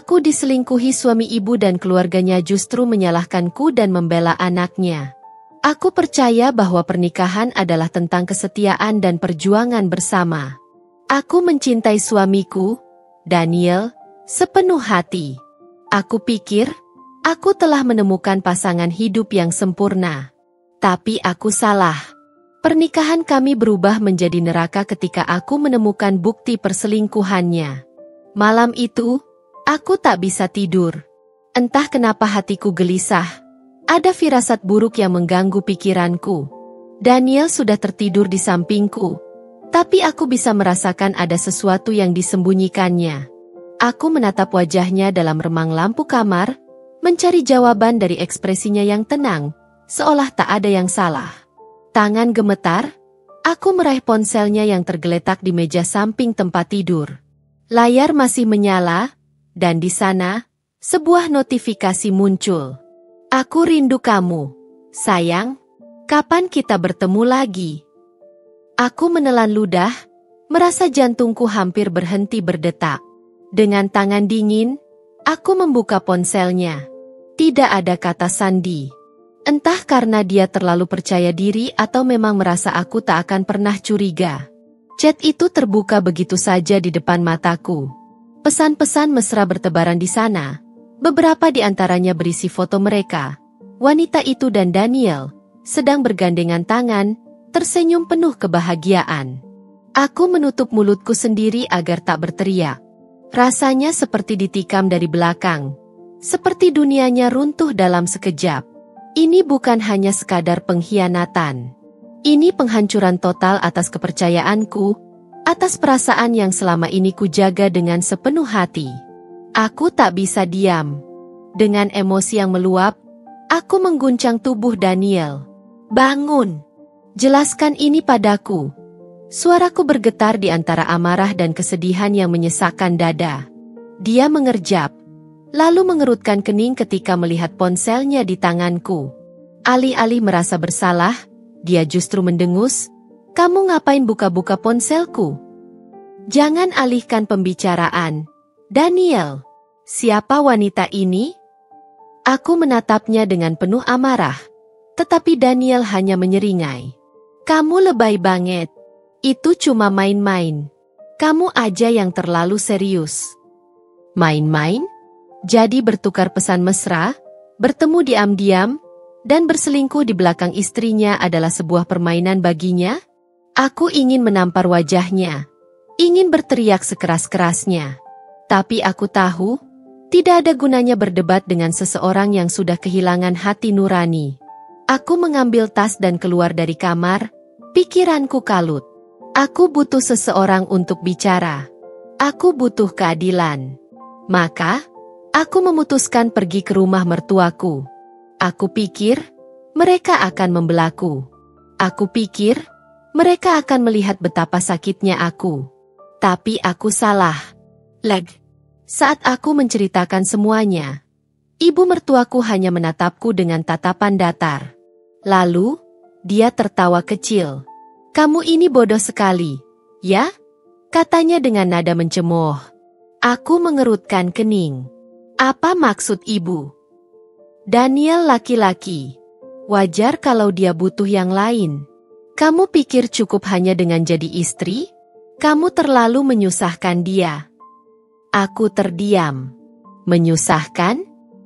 Aku diselingkuhi suami ibu dan keluarganya justru menyalahkanku dan membela anaknya. Aku percaya bahwa pernikahan adalah tentang kesetiaan dan perjuangan bersama. Aku mencintai suamiku, Daniel, sepenuh hati. Aku pikir, aku telah menemukan pasangan hidup yang sempurna. Tapi aku salah. Pernikahan kami berubah menjadi neraka ketika aku menemukan bukti perselingkuhannya. Malam itu, aku tak bisa tidur. Entah kenapa hatiku gelisah. Ada firasat buruk yang mengganggu pikiranku. Daniel sudah tertidur di sampingku. Tapi aku bisa merasakan ada sesuatu yang disembunyikannya. Aku menatap wajahnya dalam remang lampu kamar, mencari jawaban dari ekspresinya yang tenang, seolah tak ada yang salah. Tangan gemetar, aku meraih ponselnya yang tergeletak di meja samping tempat tidur. Layar masih menyala, dan di sana, sebuah notifikasi muncul. Aku rindu kamu, sayang. Kapan kita bertemu lagi? Aku menelan ludah, merasa jantungku hampir berhenti berdetak. Dengan tangan dingin, aku membuka ponselnya. Tidak ada kata sandi. Entah karena dia terlalu percaya diri atau memang merasa aku tak akan pernah curiga. Chat itu terbuka begitu saja di depan mataku. Pesan-pesan mesra bertebaran di sana. Beberapa di antaranya berisi foto mereka. Wanita itu dan Daniel sedang bergandengan tangan, tersenyum penuh kebahagiaan. Aku menutup mulutku sendiri agar tak berteriak. Rasanya seperti ditikam dari belakang. Seperti dunianya runtuh dalam sekejap. Ini bukan hanya sekadar pengkhianatan. Ini penghancuran total atas kepercayaanku, atas perasaan yang selama ini kujaga dengan sepenuh hati. Aku tak bisa diam. Dengan emosi yang meluap, aku mengguncang tubuh Daniel. Bangun! Jelaskan ini padaku. Suaraku bergetar di antara amarah dan kesedihan yang menyesakkan dada. Dia mengerjap, lalu mengerutkan kening ketika melihat ponselnya di tanganku. Alih-alih merasa bersalah, dia justru mendengus, "Kamu ngapain buka-buka ponselku?" "Jangan alihkan pembicaraan. Daniel, siapa wanita ini?" Aku menatapnya dengan penuh amarah, tetapi Daniel hanya menyeringai. "Kamu lebay banget. Itu cuma main-main. Kamu aja yang terlalu serius." Main-main? Jadi bertukar pesan mesra, bertemu diam-diam, dan berselingkuh di belakang istrinya adalah sebuah permainan baginya? Aku ingin menampar wajahnya, ingin berteriak sekeras-kerasnya. Tapi aku tahu, tidak ada gunanya berdebat dengan seseorang yang sudah kehilangan hati nurani. Aku mengambil tas dan keluar dari kamar, pikiranku kalut. Aku butuh seseorang untuk bicara. Aku butuh keadilan. Maka, aku memutuskan pergi ke rumah mertuaku. Aku pikir, mereka akan membelaku. Aku pikir, mereka akan melihat betapa sakitnya aku. Tapi aku salah. Saat aku menceritakan semuanya, ibu mertuaku hanya menatapku dengan tatapan datar. Lalu, dia tertawa kecil. "Kamu ini bodoh sekali, ya?" katanya dengan nada mencemooh. Aku mengerutkan kening. Apa maksud ibu? Daniel laki-laki. Wajar kalau dia butuh yang lain. Kamu pikir cukup hanya dengan jadi istri? Kamu terlalu menyusahkan dia. Aku terdiam. Menyusahkan?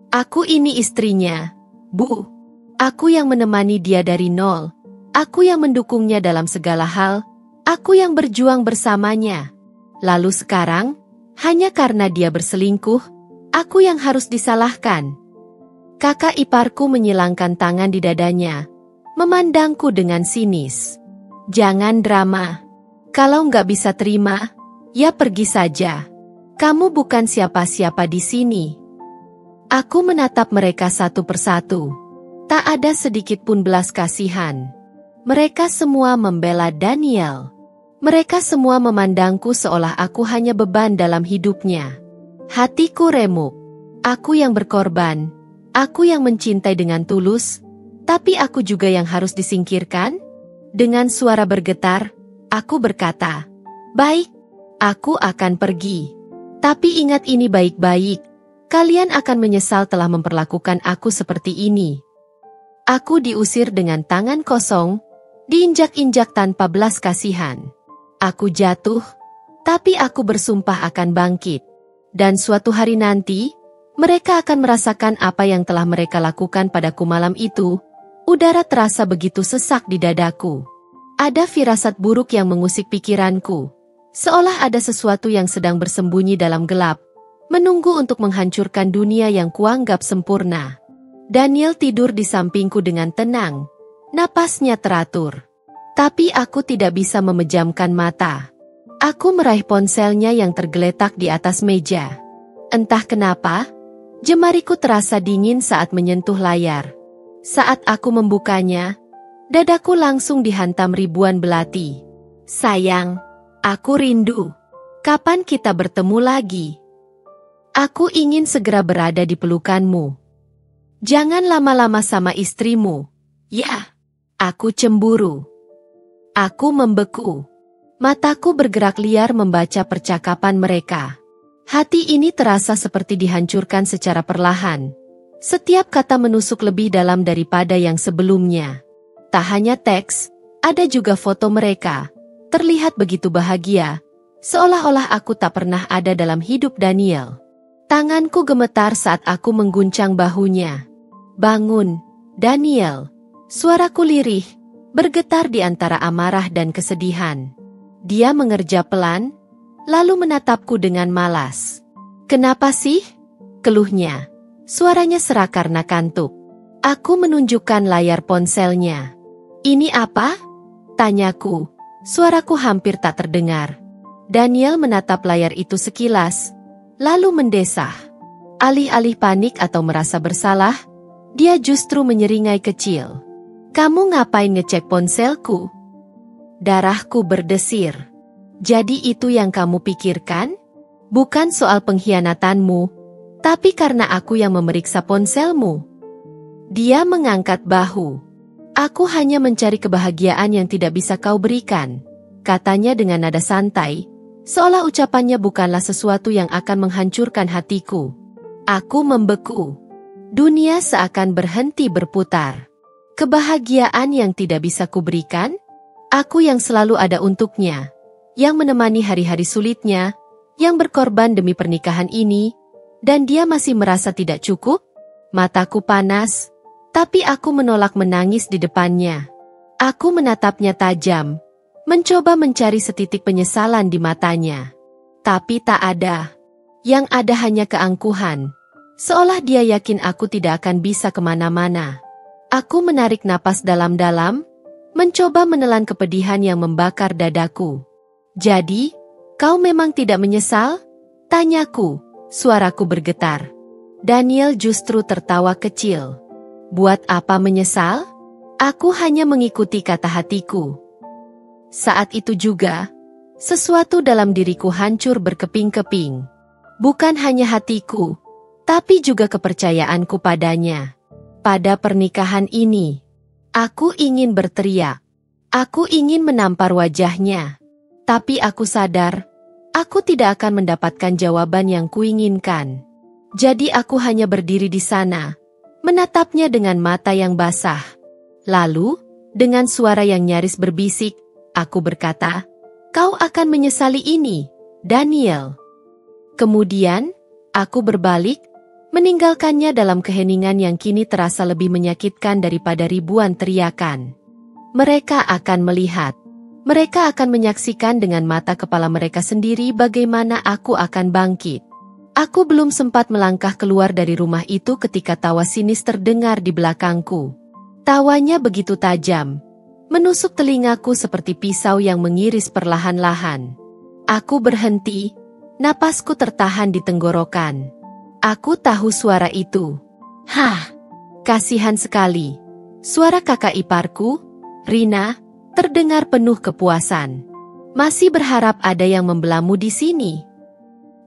Aku ini istrinya, Bu. Aku yang menemani dia dari nol. Aku yang mendukungnya dalam segala hal. Aku yang berjuang bersamanya. Lalu sekarang, hanya karena dia berselingkuh, aku yang harus disalahkan. Kakak iparku menyilangkan tangan di dadanya, memandangku dengan sinis. Jangan drama. Kalau nggak bisa terima, ya pergi saja. Kamu bukan siapa-siapa di sini. Aku menatap mereka satu persatu. Tak ada sedikit pun belas kasihan. Mereka semua membela Daniel. Mereka semua memandangku seolah aku hanya beban dalam hidupnya. Hatiku remuk. Aku yang berkorban. Aku yang mencintai dengan tulus. Tapi aku juga yang harus disingkirkan? Dengan suara bergetar, aku berkata, "Baik, aku akan pergi. Tapi ingat ini baik-baik. Kalian akan menyesal telah memperlakukan aku seperti ini. Aku diusir dengan tangan kosong, diinjak-injak tanpa belas kasihan. Aku jatuh, tapi aku bersumpah akan bangkit. Dan suatu hari nanti, mereka akan merasakan apa yang telah mereka lakukan padaku malam itu. Udara terasa begitu sesak di dadaku. Ada firasat buruk yang mengusik pikiranku. Seolah ada sesuatu yang sedang bersembunyi dalam gelap, menunggu untuk menghancurkan dunia yang kuanggap sempurna. Daniel tidur di sampingku dengan tenang. Napasnya teratur. Tapi aku tidak bisa memejamkan mata. Aku meraih ponselnya yang tergeletak di atas meja. Entah kenapa, jemariku terasa dingin saat menyentuh layar. Saat aku membukanya, dadaku langsung dihantam ribuan belati. Sayang, aku rindu. Kapan kita bertemu lagi? Aku ingin segera berada di pelukanmu. Jangan lama-lama sama istrimu. Ya, aku cemburu. Aku membeku. Mataku bergerak liar membaca percakapan mereka. Hati ini terasa seperti dihancurkan secara perlahan. Setiap kata menusuk lebih dalam daripada yang sebelumnya. Tak hanya teks, ada juga foto mereka. Terlihat begitu bahagia, seolah-olah aku tak pernah ada dalam hidup Daniel. Tanganku gemetar saat aku mengguncang bahunya. Bangun, Daniel. Suaraku lirih, bergetar di antara amarah dan kesedihan. Dia mengerja pelan, lalu menatapku dengan malas. Kenapa sih? Keluhnya. Suaranya serak karena kantuk. Aku menunjukkan layar ponselnya. Ini apa? Tanyaku. Suaraku hampir tak terdengar. Daniel menatap layar itu sekilas, lalu mendesah. Alih-alih panik atau merasa bersalah, dia justru menyeringai kecil. Kamu ngapain ngecek ponselku? Darahku berdesir. Jadi itu yang kamu pikirkan? Bukan soal pengkhianatanmu, tapi karena aku yang memeriksa ponselmu. Dia mengangkat bahu. Aku hanya mencari kebahagiaan yang tidak bisa kau berikan, katanya dengan nada santai, seolah ucapannya bukanlah sesuatu yang akan menghancurkan hatiku. Aku membeku. Dunia seakan berhenti berputar. Kebahagiaan yang tidak bisa kuberikan? Aku yang selalu ada untuknya, yang menemani hari-hari sulitnya, yang berkorban demi pernikahan ini, dan dia masih merasa tidak cukup? Mataku panas, tapi aku menolak menangis di depannya. Aku menatapnya tajam, mencoba mencari setitik penyesalan di matanya. Tapi tak ada. Yang ada hanya keangkuhan, seolah dia yakin aku tidak akan bisa kemana-mana. Aku menarik napas dalam-dalam, mencoba menelan kepedihan yang membakar dadaku. Jadi, kau memang tidak menyesal? Tanyaku, suaraku bergetar. Daniel justru tertawa kecil. Buat apa menyesal? Aku hanya mengikuti kata hatiku. Saat itu juga, sesuatu dalam diriku hancur berkeping-keping. Bukan hanya hatiku, tapi juga kepercayaanku padanya. Pada pernikahan ini, aku ingin berteriak. Aku ingin menampar wajahnya. Tapi aku sadar, aku tidak akan mendapatkan jawaban yang kuinginkan. Jadi aku hanya berdiri di sana, menatapnya dengan mata yang basah. Lalu, dengan suara yang nyaris berbisik, aku berkata, "Kau akan menyesali ini, Daniel." Kemudian, aku berbalik, meninggalkannya dalam keheningan yang kini terasa lebih menyakitkan daripada ribuan teriakan. Mereka akan melihat. Mereka akan menyaksikan dengan mata kepala mereka sendiri bagaimana aku akan bangkit. Aku belum sempat melangkah keluar dari rumah itu ketika tawa sinis terdengar di belakangku. Tawanya begitu tajam, menusuk telingaku seperti pisau yang mengiris perlahan-lahan. Aku berhenti, napasku tertahan di tenggorokan. Aku tahu suara itu. Hah, kasihan sekali. Suara kakak iparku, Rina, terdengar penuh kepuasan. Masih berharap ada yang membelamu di sini.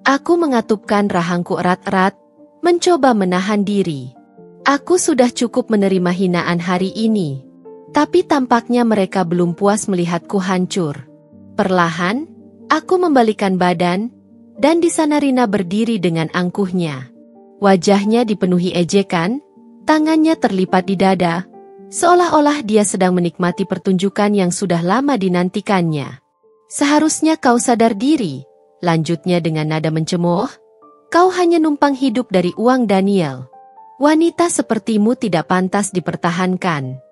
Aku mengatupkan rahangku erat-erat, mencoba menahan diri. Aku sudah cukup menerima hinaan hari ini. Tapi tampaknya mereka belum puas melihatku hancur. Perlahan, aku membalikkan badan, dan di sana Rina berdiri dengan angkuhnya. Wajahnya dipenuhi ejekan, tangannya terlipat di dada, seolah-olah dia sedang menikmati pertunjukan yang sudah lama dinantikannya. Seharusnya kau sadar diri, lanjutnya dengan nada mencemooh. Kau hanya numpang hidup dari uang Daniel. Wanita sepertimu tidak pantas dipertahankan.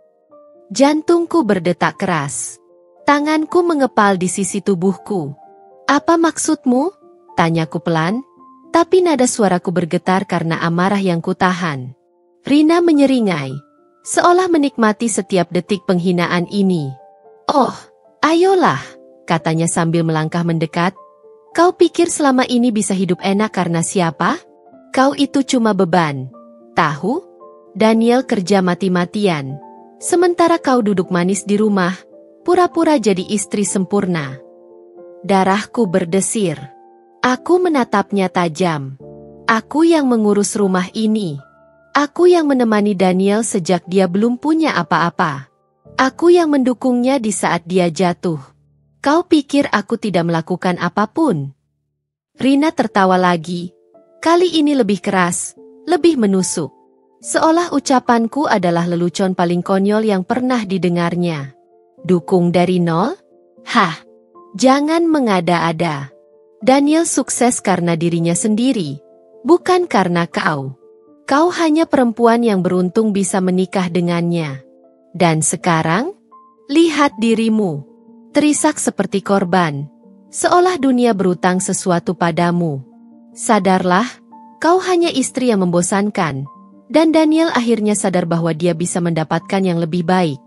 Jantungku berdetak keras. Tanganku mengepal di sisi tubuhku. Apa maksudmu? Tanyaku pelan, tapi nada suaraku bergetar karena amarah yang kutahan. Rina menyeringai, seolah menikmati setiap detik penghinaan ini. Oh, ayolah, katanya sambil melangkah mendekat. Kau pikir selama ini bisa hidup enak karena siapa? Kau itu cuma beban. Tahu? Daniel kerja mati-matian. Sementara kau duduk manis di rumah, pura-pura jadi istri sempurna. Darahku berdesir. Aku menatapnya tajam. Aku yang mengurus rumah ini. Aku yang menemani Daniel sejak dia belum punya apa-apa. Aku yang mendukungnya di saat dia jatuh. Kau pikir aku tidak melakukan apapun? Rina tertawa lagi. Kali ini lebih keras, lebih menusuk. Seolah ucapanku adalah lelucon paling konyol yang pernah didengarnya. Dukung dari nol? Hah, jangan mengada-ada. Daniel sukses karena dirinya sendiri, bukan karena kau. Kau hanya perempuan yang beruntung bisa menikah dengannya. Dan sekarang, lihat dirimu. Terisak seperti korban, seolah dunia berutang sesuatu padamu. Sadarlah, kau hanya istri yang membosankan, dan Daniel akhirnya sadar bahwa dia bisa mendapatkan yang lebih baik.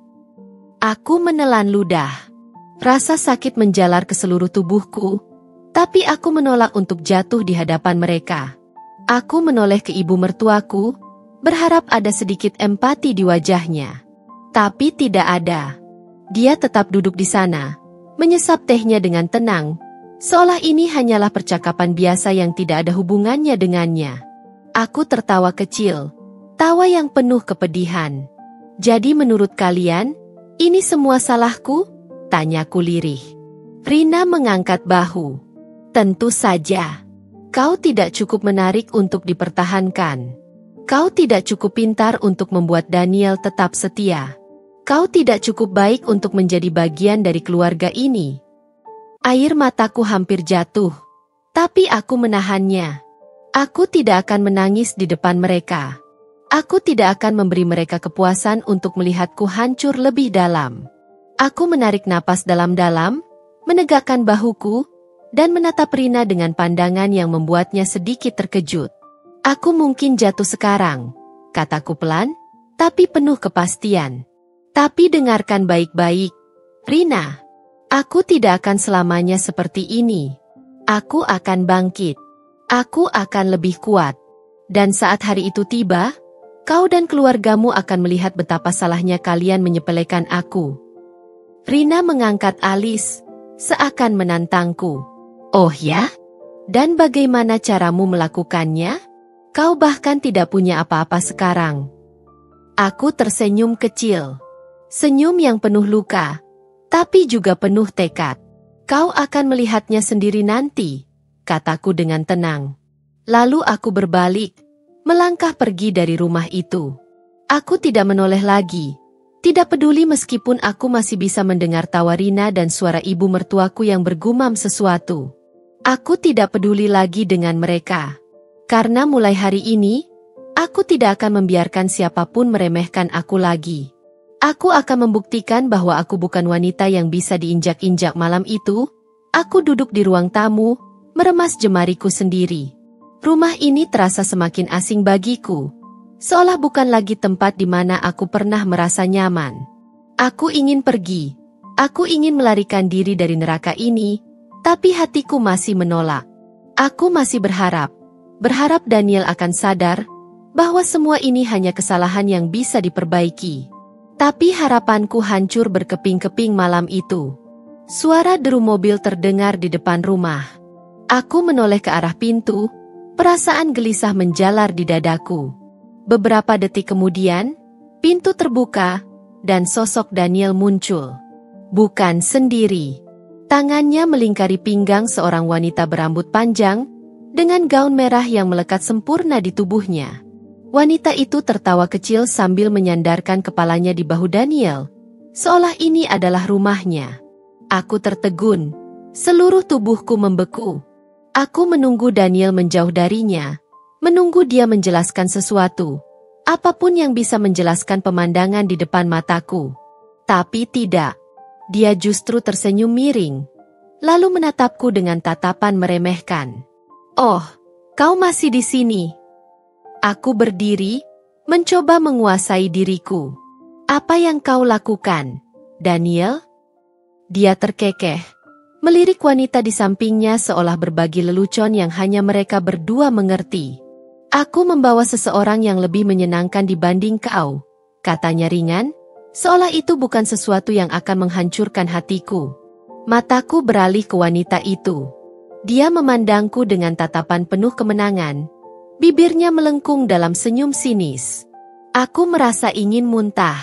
Aku menelan ludah. Rasa sakit menjalar ke seluruh tubuhku, tapi aku menolak untuk jatuh di hadapan mereka. Aku menoleh ke ibu mertuaku, berharap ada sedikit empati di wajahnya. Tapi tidak ada. Dia tetap duduk di sana, menyesap tehnya dengan tenang, seolah ini hanyalah percakapan biasa yang tidak ada hubungannya dengannya. Aku tertawa kecil, tawa yang penuh kepedihan. Jadi menurut kalian, ini semua salahku? Tanyaku lirih. Rina mengangkat bahu. Tentu saja. Kau tidak cukup menarik untuk dipertahankan. Kau tidak cukup pintar untuk membuat Daniel tetap setia. Kau tidak cukup baik untuk menjadi bagian dari keluarga ini. Air mataku hampir jatuh, tapi aku menahannya. Aku tidak akan menangis di depan mereka. Aku tidak akan memberi mereka kepuasan untuk melihatku hancur lebih dalam. Aku menarik napas dalam-dalam, menegakkan bahuku, dan menatap Rina dengan pandangan yang membuatnya sedikit terkejut. Aku mungkin jatuh sekarang, kataku pelan, tapi penuh kepastian. Tapi dengarkan baik-baik, Rina. Aku tidak akan selamanya seperti ini. Aku akan bangkit. Aku akan lebih kuat. Dan saat hari itu tiba, kau dan keluargamu akan melihat betapa salahnya kalian menyepelekan aku. Rina mengangkat alis, seakan menantangku. Oh ya? Dan bagaimana caramu melakukannya? Kau bahkan tidak punya apa-apa sekarang. Aku tersenyum kecil. Senyum yang penuh luka, tapi juga penuh tekad. Kau akan melihatnya sendiri nanti, kataku dengan tenang. Lalu aku berbalik, melangkah pergi dari rumah itu. Aku tidak menoleh lagi, tidak peduli meskipun aku masih bisa mendengar tawa Rina dan suara ibu mertuaku yang bergumam sesuatu. Aku tidak peduli lagi dengan mereka. Karena mulai hari ini, aku tidak akan membiarkan siapapun meremehkan aku lagi. Aku akan membuktikan bahwa aku bukan wanita yang bisa diinjak-injak malam itu. Aku duduk di ruang tamu, meremas jemariku sendiri. Rumah ini terasa semakin asing bagiku, seolah bukan lagi tempat di mana aku pernah merasa nyaman. Aku ingin pergi. Aku ingin melarikan diri dari neraka ini, tapi hatiku masih menolak. Aku masih berharap Daniel akan sadar bahwa semua ini hanya kesalahan yang bisa diperbaiki. Tapi harapanku hancur berkeping-keping malam itu. Suara deru mobil terdengar di depan rumah. Aku menoleh ke arah pintu, perasaan gelisah menjalar di dadaku. Beberapa detik kemudian, pintu terbuka, dan sosok Daniel muncul. Bukan sendiri. Tangannya melingkari pinggang seorang wanita berambut panjang, dengan gaun merah yang melekat sempurna di tubuhnya. Wanita itu tertawa kecil sambil menyandarkan kepalanya di bahu Daniel, seolah ini adalah rumahnya. Aku tertegun, seluruh tubuhku membeku. Aku menunggu Daniel menjauh darinya, menunggu dia menjelaskan sesuatu, apapun yang bisa menjelaskan pemandangan di depan mataku. Tapi tidak. Dia justru tersenyum miring, lalu menatapku dengan tatapan meremehkan. "Oh, kau masih di sini." Aku berdiri, mencoba menguasai diriku. "Apa yang kau lakukan, Daniel?" Dia terkekeh, melirik wanita di sampingnya seolah berbagi lelucon yang hanya mereka berdua mengerti. "Aku membawa seseorang yang lebih menyenangkan dibanding kau," katanya ringan, seolah itu bukan sesuatu yang akan menghancurkan hatiku. Mataku beralih ke wanita itu. Dia memandangku dengan tatapan penuh kemenangan. Bibirnya melengkung dalam senyum sinis. Aku merasa ingin muntah.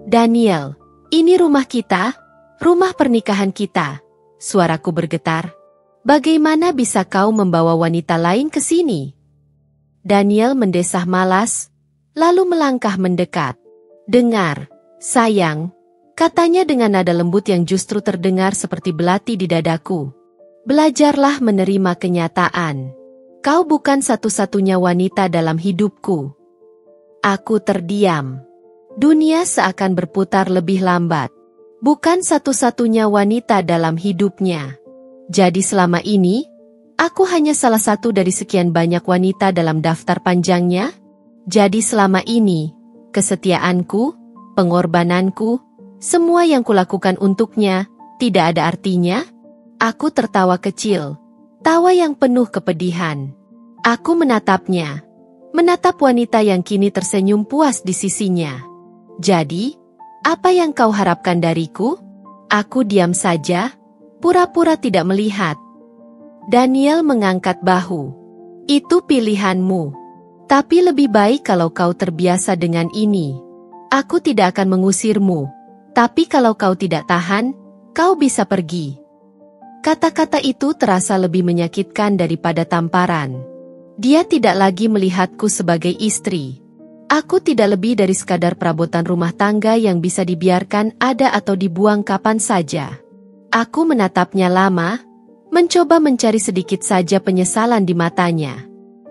"Daniel, ini rumah kita, rumah pernikahan kita." Suaraku bergetar. "Bagaimana bisa kau membawa wanita lain ke sini?" Daniel mendesah malas, lalu melangkah mendekat. "Dengar, sayang," katanya dengan nada lembut yang justru terdengar seperti belati di dadaku. "Belajarlah menerima kenyataan. Kau bukan satu-satunya wanita dalam hidupku." Aku terdiam. Dunia seakan berputar lebih lambat. Bukan satu-satunya wanita dalam hidupnya. Jadi selama ini, aku hanya salah satu dari sekian banyak wanita dalam daftar panjangnya? Jadi selama ini, kesetiaanku, pengorbananku, semua yang kulakukan untuknya, tidak ada artinya? Aku tertawa kecil, tawa yang penuh kepedihan. Aku menatapnya, menatap wanita yang kini tersenyum puas di sisinya. "Jadi, apa yang kau harapkan dariku?" Aku diam saja, pura-pura tidak melihat. Daniel mengangkat bahu. "Itu pilihanmu. Tapi lebih baik kalau kau terbiasa dengan ini. Aku tidak akan mengusirmu. Tapi kalau kau tidak tahan, kau bisa pergi." Kata-kata itu terasa lebih menyakitkan daripada tamparan. Dia tidak lagi melihatku sebagai istri. Aku tidak lebih dari sekadar perabotan rumah tangga yang bisa dibiarkan ada atau dibuang kapan saja. Aku menatapnya lama, mencoba mencari sedikit saja penyesalan di matanya.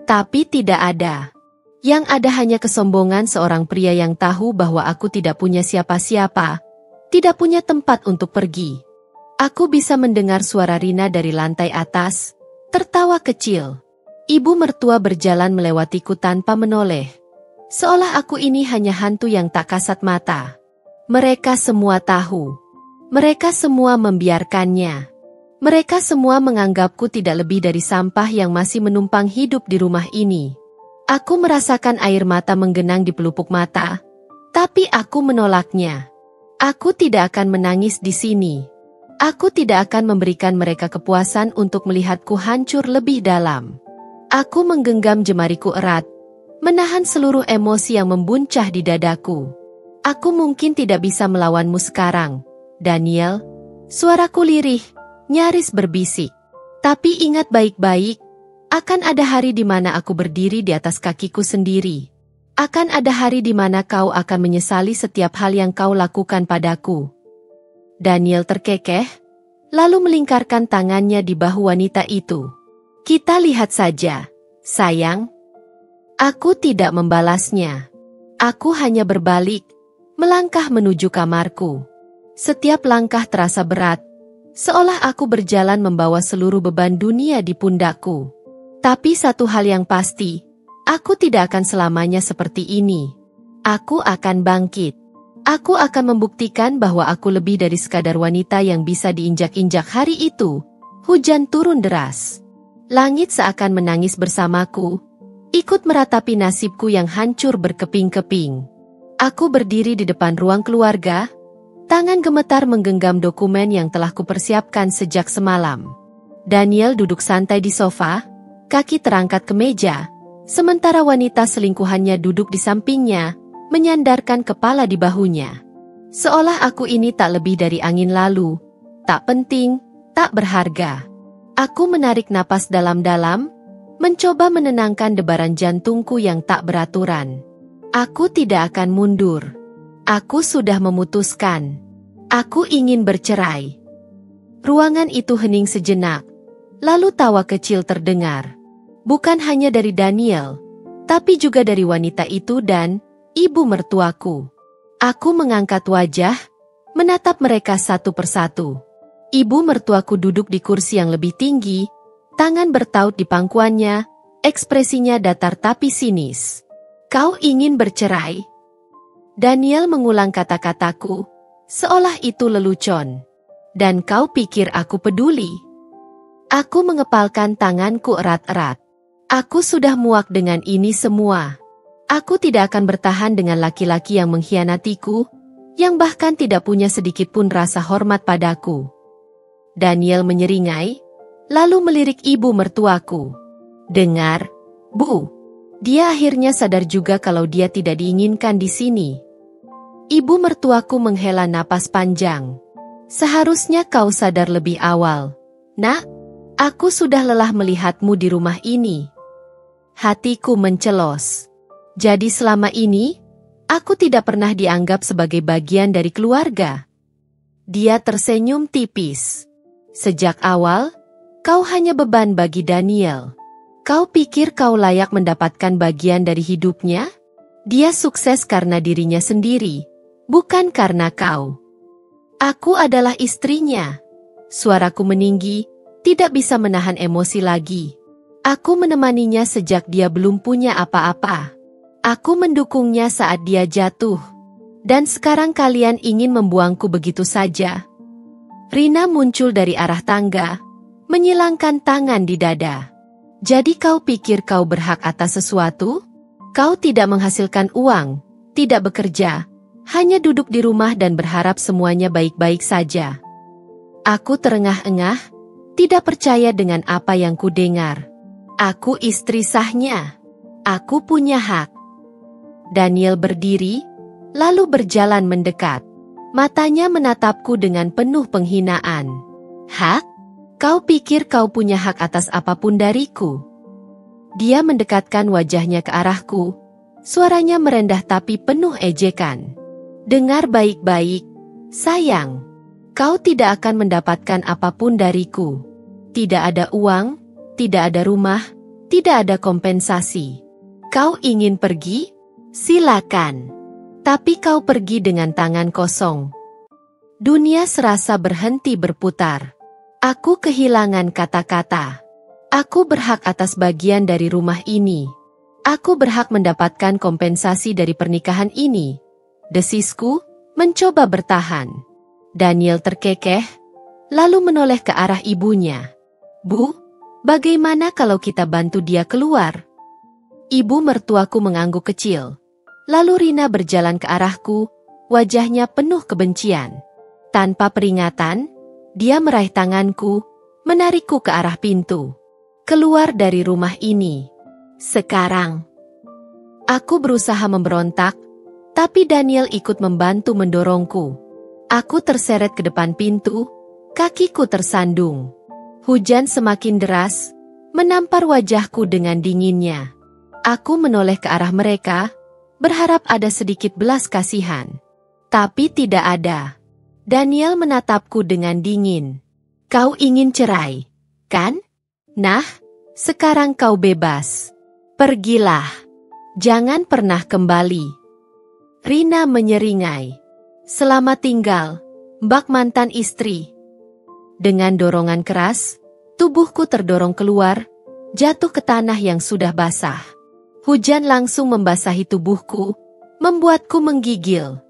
Tapi tidak ada. Yang ada hanya kesombongan seorang pria yang tahu bahwa aku tidak punya siapa-siapa, tidak punya tempat untuk pergi. Aku bisa mendengar suara Rina dari lantai atas, tertawa kecil. Ibu mertua berjalan melewatiku tanpa menoleh. Seolah aku ini hanya hantu yang tak kasat mata. Mereka semua tahu. Mereka semua membiarkannya. Mereka semua menganggapku tidak lebih dari sampah yang masih menumpang hidup di rumah ini. Aku merasakan air mata menggenang di pelupuk mata, tapi aku menolaknya. Aku tidak akan menangis di sini. Aku tidak akan memberikan mereka kepuasan untuk melihatku hancur lebih dalam. Aku menggenggam jemariku erat, menahan seluruh emosi yang membuncah di dadaku. "Aku mungkin tidak bisa melawanmu sekarang, Daniel." Suaraku lirih, nyaris berbisik. "Tapi ingat baik-baik, akan ada hari di mana aku berdiri di atas kakiku sendiri. Akan ada hari di mana kau akan menyesali setiap hal yang kau lakukan padaku." Daniel terkekeh, lalu melingkarkan tangannya di bahu wanita itu. "Kita lihat saja, sayang." Aku tidak membalasnya. Aku hanya berbalik, melangkah menuju kamarku. Setiap langkah terasa berat, seolah aku berjalan membawa seluruh beban dunia di pundakku. Tapi satu hal yang pasti, aku tidak akan selamanya seperti ini. Aku akan bangkit. Aku akan membuktikan bahwa aku lebih dari sekadar wanita yang bisa diinjak-injak. Hari itu, hujan turun deras. Langit seakan menangis bersamaku, ikut meratapi nasibku yang hancur berkeping-keping. Aku berdiri di depan ruang keluarga, tangan gemetar menggenggam dokumen yang telah kupersiapkan sejak semalam. Daniel duduk santai di sofa, kaki terangkat ke meja, sementara wanita selingkuhannya duduk di sampingnya, menyandarkan kepala di bahunya. Seolah aku ini tak lebih dari angin lalu, tak penting, tak berharga. Aku menarik napas dalam-dalam, mencoba menenangkan debaran jantungku yang tak beraturan. Aku tidak akan mundur. Aku sudah memutuskan. Aku ingin bercerai. Ruangan itu hening sejenak. Lalu tawa kecil terdengar. Bukan hanya dari Daniel, tapi juga dari wanita itu dan ibu mertuaku. Aku mengangkat wajah, menatap mereka satu persatu. Ibu mertuaku duduk di kursi yang lebih tinggi, tangan bertaut di pangkuannya, ekspresinya datar tapi sinis. Kau ingin bercerai? Daniel mengulang kata-kataku, seolah itu lelucon. Dan kau pikir aku peduli? Aku mengepalkan tanganku erat-erat. Aku sudah muak dengan ini semua. Aku tidak akan bertahan dengan laki-laki yang mengkhianatiku, yang bahkan tidak punya sedikit pun rasa hormat padaku. Daniel menyeringai, lalu melirik ibu mertuaku. Dengar, Bu. Dia akhirnya sadar juga kalau dia tidak diinginkan di sini. Ibu mertuaku menghela napas panjang. Seharusnya kau sadar lebih awal. Nak, aku sudah lelah melihatmu di rumah ini. Hatiku mencelos. Jadi selama ini, aku tidak pernah dianggap sebagai bagian dari keluarga. Dia tersenyum tipis. Sejak awal, kau hanya beban bagi Daniel. Kau pikir kau layak mendapatkan bagian dari hidupnya? Dia sukses karena dirinya sendiri, bukan karena kau. Aku adalah istrinya. Suaraku meninggi, tidak bisa menahan emosi lagi. Aku menemaninya sejak dia belum punya apa-apa. Aku mendukungnya saat dia jatuh. Dan sekarang kalian ingin membuangku begitu saja. Rina muncul dari arah tangga, menyilangkan tangan di dada. Jadi kau pikir kau berhak atas sesuatu? Kau tidak menghasilkan uang, tidak bekerja, hanya duduk di rumah dan berharap semuanya baik-baik saja. Aku terengah-engah, tidak percaya dengan apa yang kudengar. Aku istri sahnya. Aku punya hak. Daniel berdiri, lalu berjalan mendekat. Matanya menatapku dengan penuh penghinaan. Hak? Kau pikir kau punya hak atas apapun dariku? Dia mendekatkan wajahnya ke arahku. Suaranya merendah tapi penuh ejekan. Dengar baik-baik, sayang. Kau tidak akan mendapatkan apapun dariku. Tidak ada uang, tidak ada rumah, tidak ada kompensasi. Kau ingin pergi? Silakan. Tapi kau pergi dengan tangan kosong. Dunia serasa berhenti berputar. Aku kehilangan kata-kata. Aku berhak atas bagian dari rumah ini. Aku berhak mendapatkan kompensasi dari pernikahan ini. Desisku, mencoba bertahan. Daniel terkekeh, lalu menoleh ke arah ibunya. Bu, bagaimana kalau kita bantu dia keluar? Ibu mertuaku mengangguk kecil. Lalu Rina berjalan ke arahku, wajahnya penuh kebencian. Tanpa peringatan, dia meraih tanganku, menarikku ke arah pintu. Keluar dari rumah ini. Sekarang. Aku berusaha memberontak, tapi Daniel ikut membantu mendorongku. Aku terseret ke depan pintu, kakiku tersandung. Hujan semakin deras, menampar wajahku dengan dinginnya. Aku menoleh ke arah mereka, berharap ada sedikit belas kasihan. Tapi tidak ada. Daniel menatapku dengan dingin. Kau ingin cerai, kan? Nah, sekarang kau bebas. Pergilah. Jangan pernah kembali. Rina menyeringai. Selamat tinggal, bak mantan istri. Dengan dorongan keras, tubuhku terdorong keluar, jatuh ke tanah yang sudah basah. Hujan langsung membasahi tubuhku, membuatku menggigil.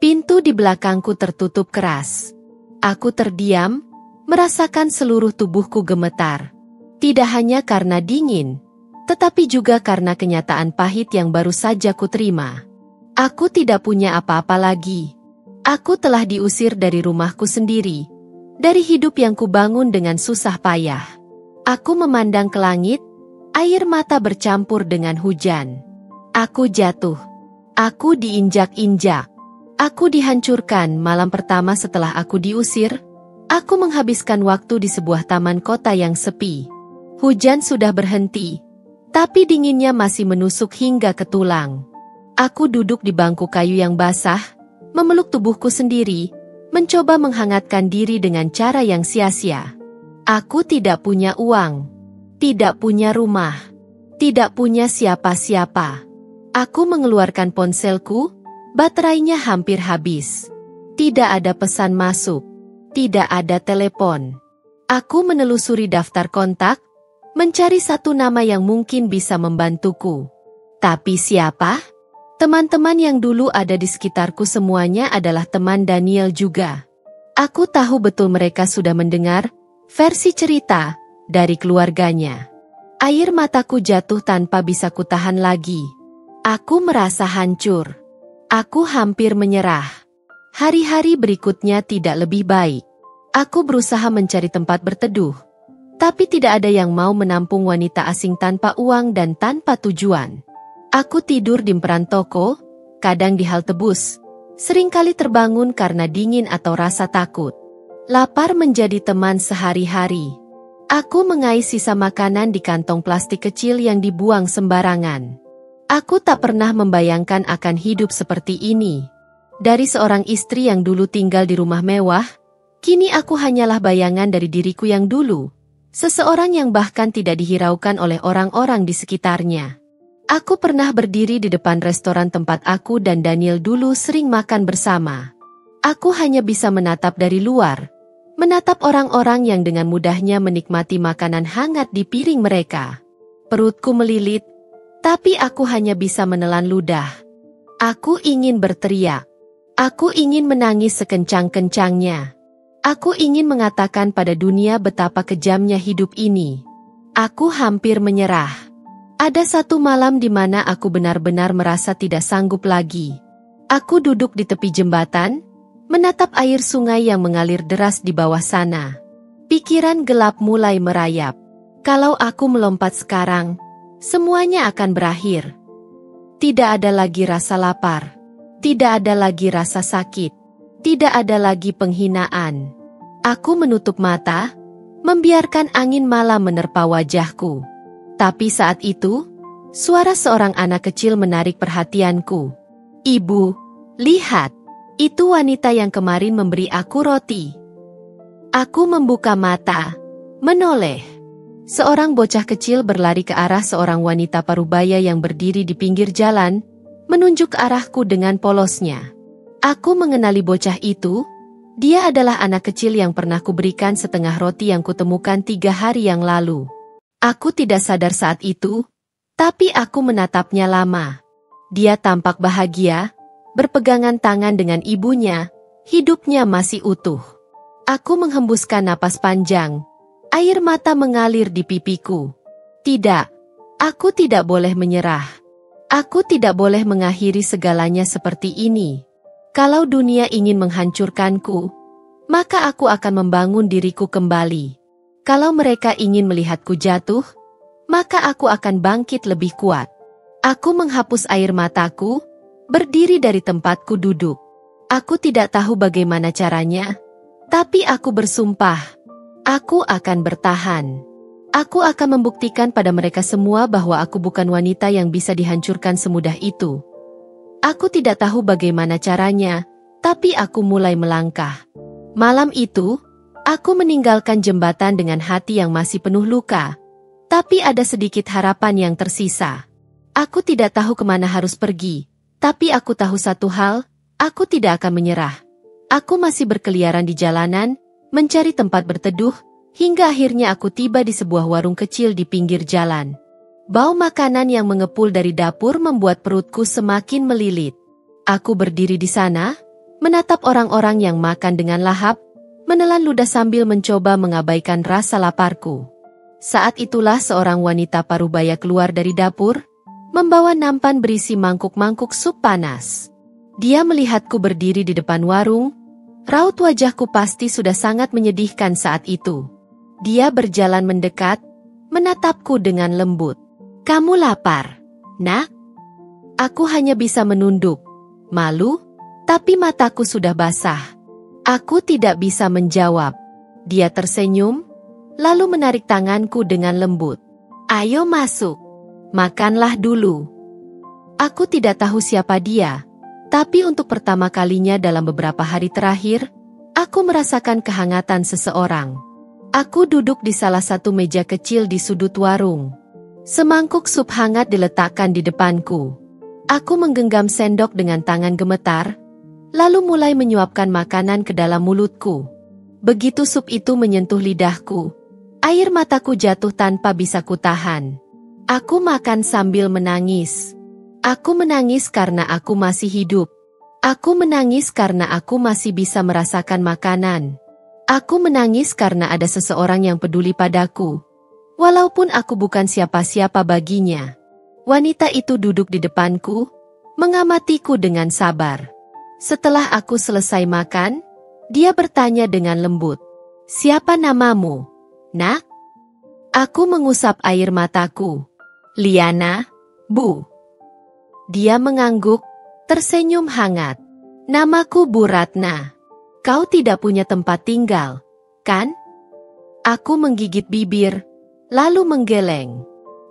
Pintu di belakangku tertutup keras. Aku terdiam, merasakan seluruh tubuhku gemetar. Tidak hanya karena dingin, tetapi juga karena kenyataan pahit yang baru saja kuterima. Aku tidak punya apa-apa lagi. Aku telah diusir dari rumahku sendiri, dari hidup yang kubangun dengan susah payah. Aku memandang ke langit, air mata bercampur dengan hujan. Aku jatuh. Aku diinjak-injak. Aku dihancurkan malam pertama setelah aku diusir. Aku menghabiskan waktu di sebuah taman kota yang sepi. Hujan sudah berhenti, tapi dinginnya masih menusuk hingga ke tulang. Aku duduk di bangku kayu yang basah, memeluk tubuhku sendiri, mencoba menghangatkan diri dengan cara yang sia-sia. Aku tidak punya uang, tidak punya rumah, tidak punya siapa-siapa. Aku mengeluarkan ponselku, baterainya hampir habis. Tidak ada pesan masuk, tidak ada telepon. Aku menelusuri daftar kontak, mencari satu nama yang mungkin bisa membantuku. Tapi siapa? Teman-teman yang dulu ada di sekitarku semuanya adalah teman Daniel juga. Aku tahu betul mereka sudah mendengar versi cerita dari keluarganya. Air mataku jatuh tanpa bisa kutahan lagi. Aku merasa hancur. Aku hampir menyerah. Hari-hari berikutnya tidak lebih baik. Aku berusaha mencari tempat berteduh, tapi tidak ada yang mau menampung wanita asing tanpa uang dan tanpa tujuan. Aku tidur di emperan toko, kadang di halte bus, seringkali terbangun karena dingin atau rasa takut. Lapar menjadi teman sehari-hari. Aku mengais sisa makanan di kantong plastik kecil yang dibuang sembarangan. Aku tak pernah membayangkan akan hidup seperti ini. Dari seorang istri yang dulu tinggal di rumah mewah, kini aku hanyalah bayangan dari diriku yang dulu. Seseorang yang bahkan tidak dihiraukan oleh orang-orang di sekitarnya. Aku pernah berdiri di depan restoran tempat aku dan Daniel dulu sering makan bersama. Aku hanya bisa menatap dari luar, menatap orang-orang yang dengan mudahnya menikmati makanan hangat di piring mereka. Perutku melilit, tapi aku hanya bisa menelan ludah. Aku ingin berteriak. Aku ingin menangis sekencang-kencangnya. Aku ingin mengatakan pada dunia betapa kejamnya hidup ini. Aku hampir menyerah. Ada satu malam di mana aku benar-benar merasa tidak sanggup lagi. Aku duduk di tepi jembatan, menatap air sungai yang mengalir deras di bawah sana. Pikiran gelap mulai merayap. Kalau aku melompat sekarang, semuanya akan berakhir. Tidak ada lagi rasa lapar. Tidak ada lagi rasa sakit. Tidak ada lagi penghinaan. Aku menutup mata, membiarkan angin malam menerpa wajahku. Tapi saat itu, suara seorang anak kecil menarik perhatianku. "Ibu, lihat, itu wanita yang kemarin memberi aku roti." Aku membuka mata, menoleh. Seorang bocah kecil berlari ke arah seorang wanita parubaya yang berdiri di pinggir jalan, menunjuk ke arahku dengan polosnya. Aku mengenali bocah itu. Dia adalah anak kecil yang pernah kuberikan setengah roti yang kutemukan 3 hari yang lalu. Aku tidak sadar saat itu, tapi aku menatapnya lama. Dia tampak bahagia, berpegangan tangan dengan ibunya, hidupnya masih utuh. Aku menghembuskan napas panjang, air mata mengalir di pipiku. Tidak, aku tidak boleh menyerah. Aku tidak boleh mengakhiri segalanya seperti ini. Kalau dunia ingin menghancurkanku, maka aku akan membangun diriku kembali. Kalau mereka ingin melihatku jatuh, maka aku akan bangkit lebih kuat. Aku menghapus air mataku, berdiri dari tempatku duduk. Aku tidak tahu bagaimana caranya, tapi aku bersumpah, aku akan bertahan. Aku akan membuktikan pada mereka semua bahwa aku bukan wanita yang bisa dihancurkan semudah itu. Aku tidak tahu bagaimana caranya, tapi aku mulai melangkah. Malam itu, aku meninggalkan jembatan dengan hati yang masih penuh luka, tapi ada sedikit harapan yang tersisa. Aku tidak tahu kemana harus pergi, tapi aku tahu satu hal, aku tidak akan menyerah. Aku masih berkeliaran di jalanan, mencari tempat berteduh, hingga akhirnya aku tiba di sebuah warung kecil di pinggir jalan. Bau makanan yang mengepul dari dapur membuat perutku semakin melilit. Aku berdiri di sana, menatap orang-orang yang makan dengan lahap, menelan ludah sambil mencoba mengabaikan rasa laparku. Saat itulah seorang wanita parubaya keluar dari dapur, membawa nampan berisi mangkuk-mangkuk sup panas. Dia melihatku berdiri di depan warung, raut wajahku pasti sudah sangat menyedihkan saat itu. Dia berjalan mendekat, menatapku dengan lembut. "Kamu lapar, nak?" Aku hanya bisa menunduk, malu, tapi mataku sudah basah. Aku tidak bisa menjawab. Dia tersenyum, lalu menarik tanganku dengan lembut. "Ayo masuk." Makanlah dulu. Aku tidak tahu siapa dia, tapi untuk pertama kalinya dalam beberapa hari terakhir, aku merasakan kehangatan seseorang. Aku duduk di salah satu meja kecil di sudut warung. Semangkuk sup hangat diletakkan di depanku. Aku menggenggam sendok dengan tangan gemetar, lalu mulai menyuapkan makanan ke dalam mulutku. Begitu sup itu menyentuh lidahku, air mataku jatuh tanpa bisa kutahan. Aku makan sambil menangis. Aku menangis karena aku masih hidup. Aku menangis karena aku masih bisa merasakan makanan. Aku menangis karena ada seseorang yang peduli padaku. Walaupun aku bukan siapa-siapa baginya. Wanita itu duduk di depanku, mengamatiku dengan sabar. Setelah aku selesai makan, dia bertanya dengan lembut. "Siapa namamu, Nak?" Aku mengusap air mataku. "Liana, Bu." Dia mengangguk, tersenyum hangat. "Namaku Bu Ratna. Kau tidak punya tempat tinggal, kan?" Aku menggigit bibir, lalu menggeleng.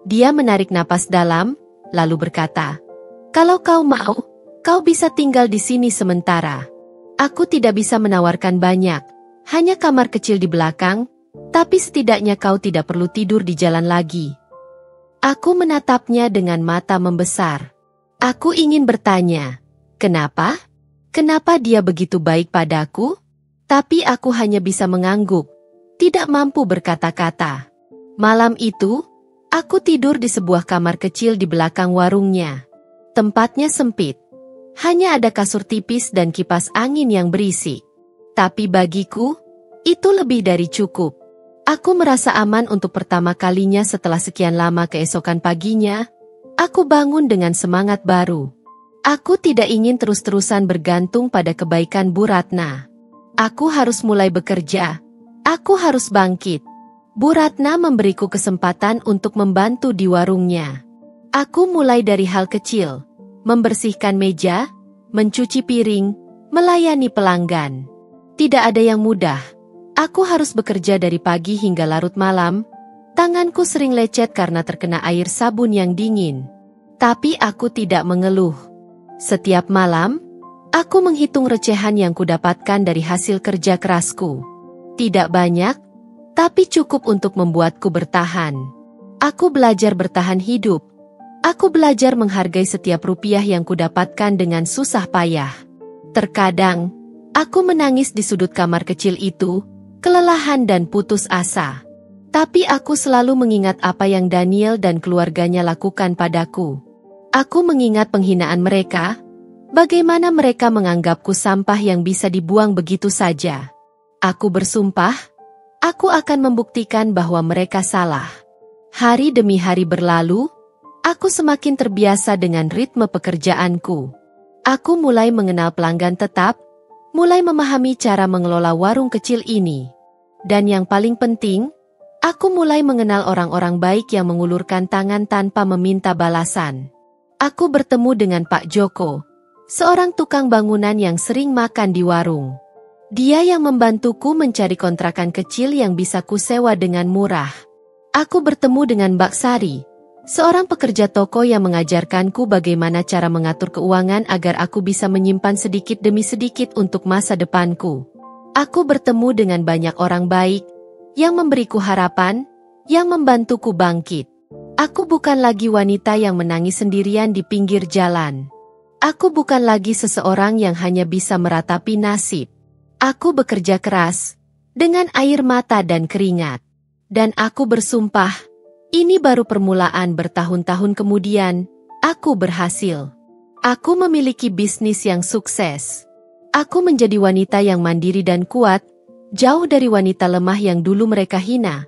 Dia menarik napas dalam, lalu berkata, "Kalau kau mau, kau bisa tinggal di sini sementara. Aku tidak bisa menawarkan banyak, hanya kamar kecil di belakang, tapi setidaknya kau tidak perlu tidur di jalan lagi." Aku menatapnya dengan mata membesar. Aku ingin bertanya, kenapa? Kenapa dia begitu baik padaku? Tapi aku hanya bisa mengangguk, tidak mampu berkata-kata. Malam itu, aku tidur di sebuah kamar kecil di belakang warungnya. Tempatnya sempit. Hanya ada kasur tipis dan kipas angin yang berisik. Tapi bagiku, itu lebih dari cukup. Aku merasa aman untuk pertama kalinya setelah sekian lama. Keesokan paginya, aku bangun dengan semangat baru. Aku tidak ingin terus-terusan bergantung pada kebaikan Bu Ratna. Aku harus mulai bekerja. Aku harus bangkit. Bu Ratna memberiku kesempatan untuk membantu di warungnya. Aku mulai dari hal kecil, membersihkan meja, mencuci piring, melayani pelanggan. Tidak ada yang mudah. Aku harus bekerja dari pagi hingga larut malam. Tanganku sering lecet karena terkena air sabun yang dingin. Tapi aku tidak mengeluh. Setiap malam, aku menghitung recehan yang kudapatkan dari hasil kerja kerasku. Tidak banyak, tapi cukup untuk membuatku bertahan. Aku belajar bertahan hidup. Aku belajar menghargai setiap rupiah yang kudapatkan dengan susah payah. Terkadang, aku menangis di sudut kamar kecil itu, kelelahan dan putus asa. Tapi aku selalu mengingat apa yang Daniel dan keluarganya lakukan padaku. Aku mengingat penghinaan mereka, bagaimana mereka menganggapku sampah yang bisa dibuang begitu saja. Aku bersumpah, aku akan membuktikan bahwa mereka salah. Hari demi hari berlalu, aku semakin terbiasa dengan ritme pekerjaanku. Aku mulai mengenal pelanggan tetap, mulai memahami cara mengelola warung kecil ini. Dan yang paling penting, aku mulai mengenal orang-orang baik yang mengulurkan tangan tanpa meminta balasan. Aku bertemu dengan Pak Joko, seorang tukang bangunan yang sering makan di warung. Dia yang membantuku mencari kontrakan kecil yang bisa kusewa dengan murah. Aku bertemu dengan Mbak Sari, seorang pekerja toko yang mengajarkanku bagaimana cara mengatur keuangan agar aku bisa menyimpan sedikit demi sedikit untuk masa depanku. Aku bertemu dengan banyak orang baik, yang memberiku harapan, yang membantuku bangkit. Aku bukan lagi wanita yang menangis sendirian di pinggir jalan. Aku bukan lagi seseorang yang hanya bisa meratapi nasib. Aku bekerja keras, dengan air mata dan keringat. Dan aku bersumpah, ini baru permulaan. Bertahun-tahun kemudian, aku berhasil. Aku memiliki bisnis yang sukses. Aku menjadi wanita yang mandiri dan kuat, jauh dari wanita lemah yang dulu mereka hina.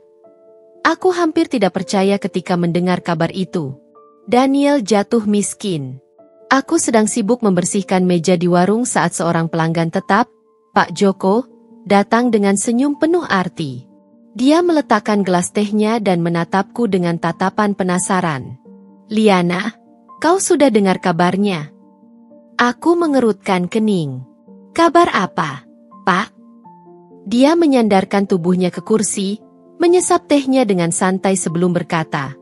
Aku hampir tidak percaya ketika mendengar kabar itu. Daniel jatuh miskin. Aku sedang sibuk membersihkan meja di warung saat seorang pelanggan tetap, Pak Joko, datang dengan senyum penuh arti. Dia meletakkan gelas tehnya dan menatapku dengan tatapan penasaran. "Liana, kau sudah dengar kabarnya?" Aku mengerutkan kening. "Kabar apa, Pak?" Dia menyandarkan tubuhnya ke kursi, menyesap tehnya dengan santai sebelum berkata,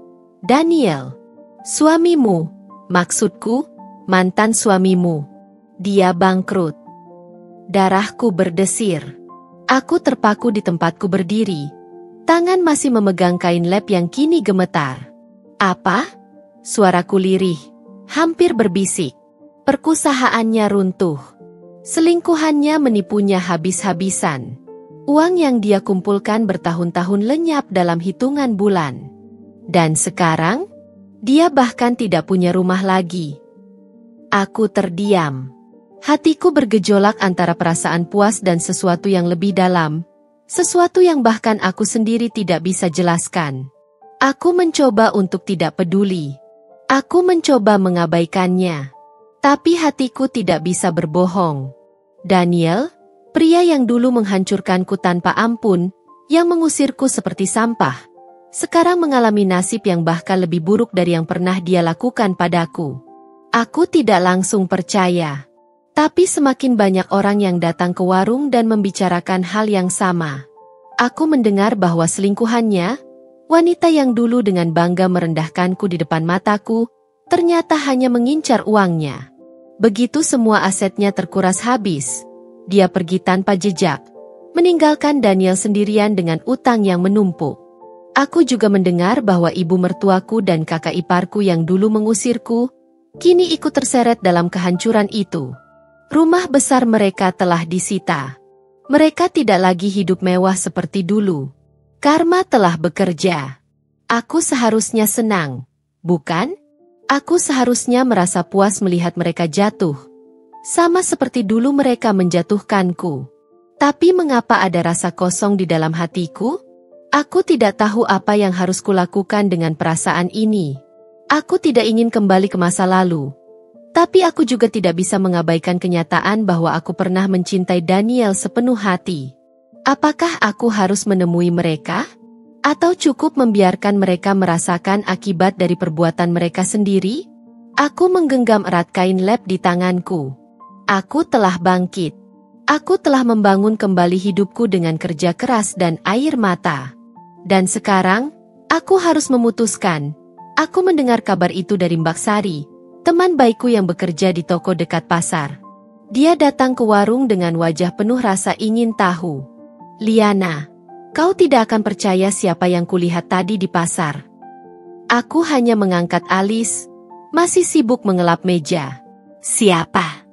"Daniel, Suamimu, maksudku, mantan suamimu. Dia bangkrut. Darahku berdesir. Aku terpaku di tempatku berdiri. Tangan masih memegang kain lap yang kini gemetar. Apa? Suaraku lirih, hampir berbisik. Perusahaannya runtuh. Selingkuhannya menipunya habis-habisan. Uang yang dia kumpulkan bertahun-tahun lenyap dalam hitungan bulan. Dan sekarang, dia bahkan tidak punya rumah lagi. Aku terdiam. Hatiku bergejolak antara perasaan puas dan sesuatu yang lebih dalam. Sesuatu yang bahkan aku sendiri tidak bisa jelaskan. Aku mencoba untuk tidak peduli. Aku mencoba mengabaikannya. Tapi hatiku tidak bisa berbohong. Daniel, pria yang dulu menghancurkanku tanpa ampun, yang mengusirku seperti sampah, sekarang mengalami nasib yang bahkan lebih buruk dari yang pernah dia lakukan padaku. Aku tidak langsung percaya. Tapi semakin banyak orang yang datang ke warung dan membicarakan hal yang sama. Aku mendengar bahwa selingkuhannya, wanita yang dulu dengan bangga merendahkanku di depan mataku, ternyata hanya mengincar uangnya. Begitu semua asetnya terkuras habis, dia pergi tanpa jejak, meninggalkan Daniel sendirian dengan utang yang menumpuk. Aku juga mendengar bahwa ibu mertuaku dan kakak iparku yang dulu mengusirku, kini ikut terseret dalam kehancuran itu. Rumah besar mereka telah disita. Mereka tidak lagi hidup mewah seperti dulu. Karma telah bekerja. Aku seharusnya senang, bukan? Aku seharusnya merasa puas melihat mereka jatuh. Sama seperti dulu mereka menjatuhkanku. Tapi mengapa ada rasa kosong di dalam hatiku? Aku tidak tahu apa yang harus kulakukan dengan perasaan ini. Aku tidak ingin kembali ke masa lalu. Tapi aku juga tidak bisa mengabaikan kenyataan bahwa aku pernah mencintai Daniel sepenuh hati. Apakah aku harus menemui mereka? Atau cukup membiarkan mereka merasakan akibat dari perbuatan mereka sendiri? Aku menggenggam erat kain lap di tanganku. Aku telah bangkit. Aku telah membangun kembali hidupku dengan kerja keras dan air mata. Dan sekarang, aku harus memutuskan. Aku mendengar kabar itu dari Mbak Sari, teman baikku yang bekerja di toko dekat pasar. Dia datang ke warung dengan wajah penuh rasa ingin tahu. Liana, kau tidak akan percaya siapa yang kulihat tadi di pasar. Aku hanya mengangkat alis, masih sibuk mengelap meja. Siapa?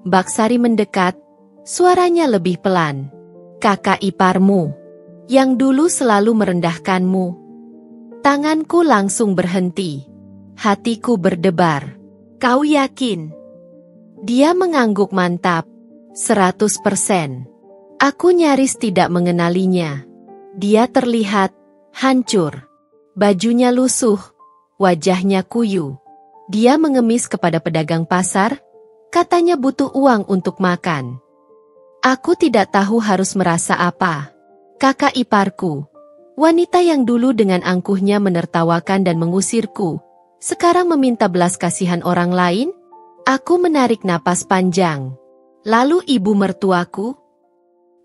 Mbak Sari mendekat, suaranya lebih pelan. Kakak iparmu, yang dulu selalu merendahkanmu. Tanganku langsung berhenti. Hatiku berdebar. Kau yakin? Dia mengangguk mantap. 100%. Aku nyaris tidak mengenalinya. Dia terlihat hancur. Bajunya lusuh. Wajahnya kuyu. Dia mengemis kepada pedagang pasar. Katanya butuh uang untuk makan. Aku tidak tahu harus merasa apa. Kakak iparku, wanita yang dulu dengan angkuhnya menertawakan dan mengusirku, sekarang meminta belas kasihan orang lain? Aku menarik napas panjang. Lalu ibu mertuaku?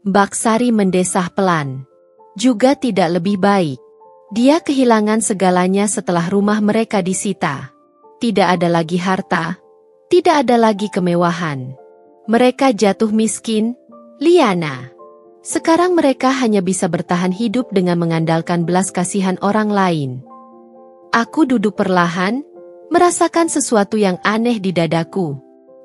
Mbak Sari mendesah pelan. Juga tidak lebih baik. Dia kehilangan segalanya setelah rumah mereka disita. Tidak ada lagi harta. Tidak ada lagi kemewahan. Mereka jatuh miskin, Liana. Sekarang mereka hanya bisa bertahan hidup dengan mengandalkan belas kasihan orang lain. Aku duduk perlahan, merasakan sesuatu yang aneh di dadaku.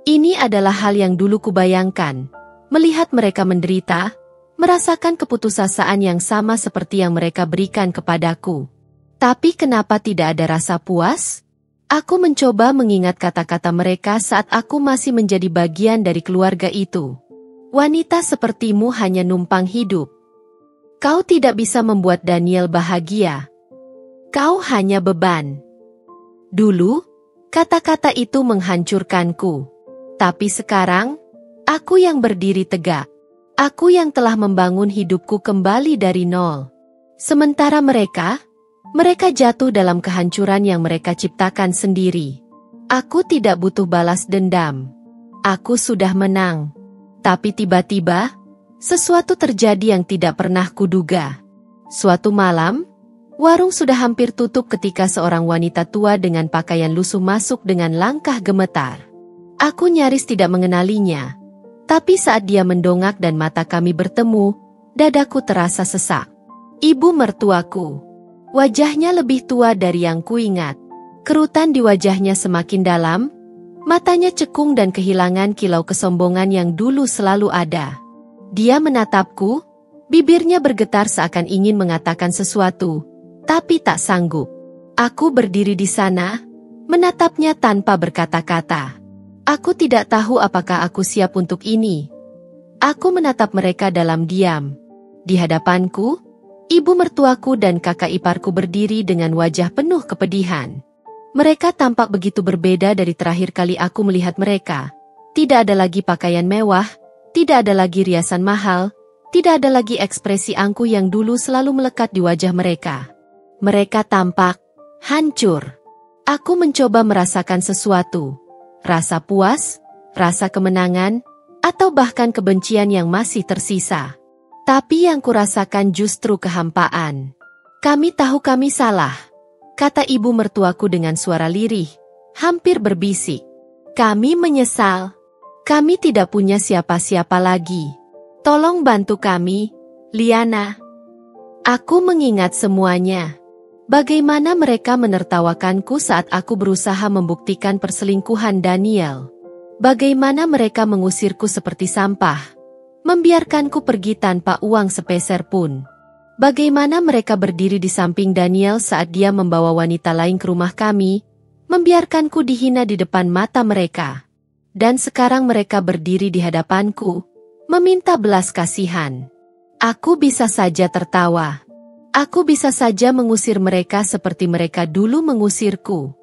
Ini adalah hal yang dulu kubayangkan. Melihat mereka menderita, merasakan keputusasaan yang sama seperti yang mereka berikan kepadaku. Tapi kenapa tidak ada rasa puas? Aku mencoba mengingat kata-kata mereka saat aku masih menjadi bagian dari keluarga itu. Wanita sepertimu hanya numpang hidup. Kau tidak bisa membuat Daniel bahagia. Kau hanya beban. Dulu, kata-kata itu menghancurkanku. Tapi sekarang, aku yang berdiri tegak. Aku yang telah membangun hidupku kembali dari nol. Sementara mereka jatuh dalam kehancuran yang mereka ciptakan sendiri. Aku tidak butuh balas dendam. Aku sudah menang. Tapi tiba-tiba, sesuatu terjadi yang tidak pernah kuduga. Suatu malam, Warung sudah hampir tutup ketika seorang wanita tua dengan pakaian lusuh masuk dengan langkah gemetar. Aku nyaris tidak mengenalinya. Tapi saat dia mendongak dan mata kami bertemu, dadaku terasa sesak. Ibu mertuaku. Wajahnya lebih tua dari yang kuingat. Kerutan di wajahnya semakin dalam, matanya cekung dan kehilangan kilau kesombongan yang dulu selalu ada. Dia menatapku, bibirnya bergetar seakan ingin mengatakan sesuatu, tapi tak sanggup. Aku berdiri di sana, menatapnya tanpa berkata-kata. Aku tidak tahu apakah aku siap untuk ini. Aku menatap mereka dalam diam. Di hadapanku, ibu mertuaku dan kakak iparku berdiri dengan wajah penuh kepedihan. Mereka tampak begitu berbeda dari terakhir kali aku melihat mereka. Tidak ada lagi pakaian mewah, tidak ada lagi riasan mahal, tidak ada lagi ekspresi angkuh yang dulu selalu melekat di wajah mereka. Mereka tampak hancur. Aku mencoba merasakan sesuatu. Rasa puas, rasa kemenangan, atau bahkan kebencian yang masih tersisa. Tapi yang kurasakan justru kehampaan. Kami tahu kami salah, kata ibu mertuaku dengan suara lirih, hampir berbisik. Kami menyesal. Kami tidak punya siapa-siapa lagi. Tolong bantu kami, Liana. Aku mengingat semuanya. Bagaimana mereka menertawakanku saat aku berusaha membuktikan perselingkuhan Daniel. Bagaimana mereka mengusirku seperti sampah, membiarkanku pergi tanpa uang sepeser pun. Bagaimana mereka berdiri di samping Daniel saat dia membawa wanita lain ke rumah kami, membiarkanku dihina di depan mata mereka. Dan sekarang mereka berdiri di hadapanku, meminta belas kasihan. Aku bisa saja tertawa. Aku bisa saja mengusir mereka seperti mereka dulu mengusirku.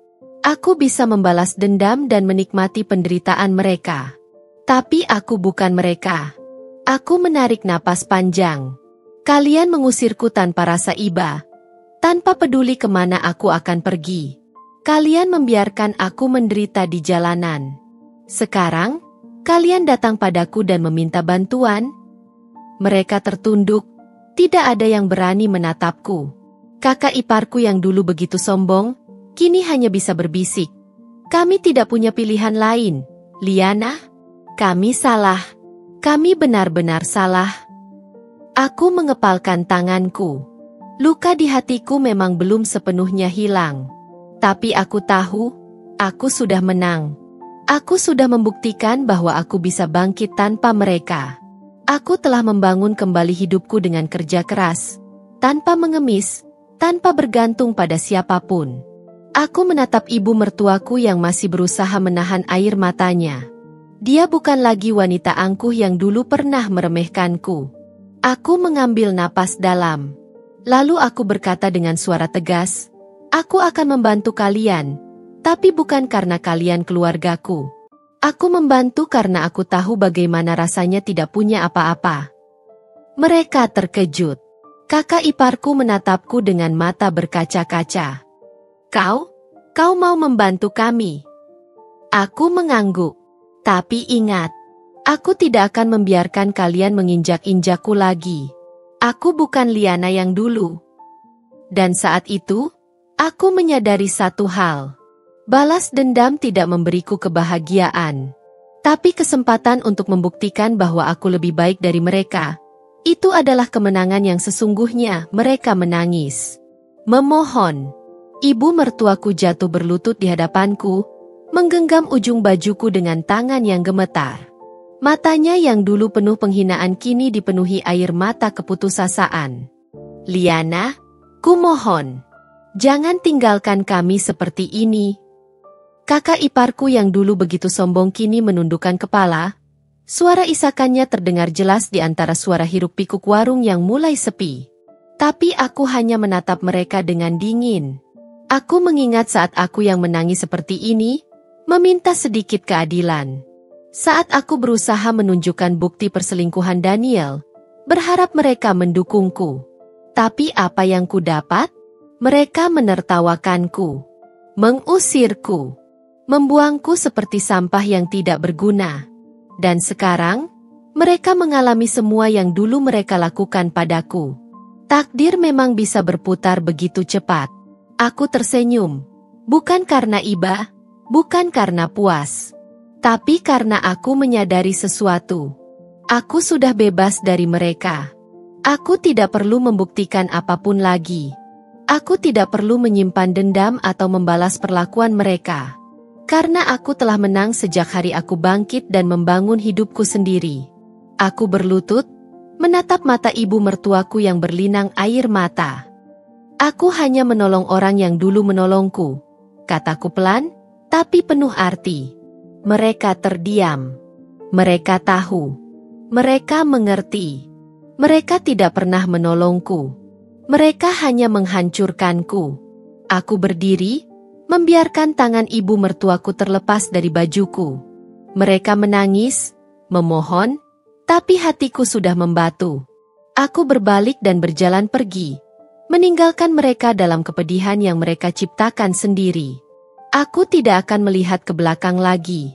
Aku bisa membalas dendam dan menikmati penderitaan mereka. Tapi aku bukan mereka. Aku menarik napas panjang. Kalian mengusirku tanpa rasa iba, tanpa peduli kemana aku akan pergi. Kalian membiarkan aku menderita di jalanan. Sekarang, kalian datang padaku dan meminta bantuan. Mereka tertunduk. Tidak ada yang berani menatapku. Kakak iparku yang dulu begitu sombong, kini hanya bisa berbisik. Kami tidak punya pilihan lain, Liana. Kami salah. Kami benar-benar salah. Aku mengepalkan tanganku. Luka di hatiku memang belum sepenuhnya hilang. Tapi aku tahu, aku sudah menang. Aku sudah membuktikan bahwa aku bisa bangkit tanpa mereka. Aku telah membangun kembali hidupku dengan kerja keras, tanpa mengemis, tanpa bergantung pada siapapun. Aku menatap ibu mertuaku yang masih berusaha menahan air matanya. Dia bukan lagi wanita angkuh yang dulu pernah meremehkanku. Aku mengambil napas dalam. Lalu aku berkata dengan suara tegas, aku akan membantu kalian, tapi bukan karena kalian keluargaku. Aku membantu karena aku tahu bagaimana rasanya tidak punya apa-apa. Mereka terkejut. Kakak iparku menatapku dengan mata berkaca-kaca. Kau mau membantu kami? Aku mengangguk. Tapi ingat, aku tidak akan membiarkan kalian menginjak-injakku lagi. Aku bukan Liana yang dulu. Dan saat itu, aku menyadari satu hal. Balas dendam tidak memberiku kebahagiaan. Tapi kesempatan untuk membuktikan bahwa aku lebih baik dari mereka. Itu adalah kemenangan yang sesungguhnya. Mereka menangis. Memohon. Ibu mertuaku jatuh berlutut di hadapanku, menggenggam ujung bajuku dengan tangan yang gemetar. Matanya yang dulu penuh penghinaan kini dipenuhi air mata keputusasaan. Liana, kumohon. Jangan tinggalkan kami seperti ini. Kakak iparku yang dulu begitu sombong kini menundukkan kepala. Suara isakannya terdengar jelas di antara suara hiruk pikuk warung yang mulai sepi. Tapi aku hanya menatap mereka dengan dingin. Aku mengingat saat aku yang menangis seperti ini, meminta sedikit keadilan. Saat aku berusaha menunjukkan bukti perselingkuhan Daniel, berharap mereka mendukungku. Tapi apa yang ku dapat? Mereka menertawakanku, mengusirku, membuangku seperti sampah yang tidak berguna. Dan sekarang, mereka mengalami semua yang dulu mereka lakukan padaku. Takdir memang bisa berputar begitu cepat. Aku tersenyum. Bukan karena iba, bukan karena puas. Tapi karena aku menyadari sesuatu. Aku sudah bebas dari mereka. Aku tidak perlu membuktikan apapun lagi. Aku tidak perlu menyimpan dendam atau membalas perlakuan mereka. Karena aku telah menang sejak hari aku bangkit dan membangun hidupku sendiri. Aku berlutut, menatap mata ibu mertuaku yang berlinang air mata. Aku hanya menolong orang yang dulu menolongku, kataku pelan, tapi penuh arti. Mereka terdiam. Mereka tahu. Mereka mengerti. Mereka tidak pernah menolongku. Mereka hanya menghancurkanku. Aku berdiri, membiarkan tangan ibu mertuaku terlepas dari bajuku. Mereka menangis, memohon, tapi hatiku sudah membatu. Aku berbalik dan berjalan pergi, meninggalkan mereka dalam kepedihan yang mereka ciptakan sendiri. Aku tidak akan melihat ke belakang lagi.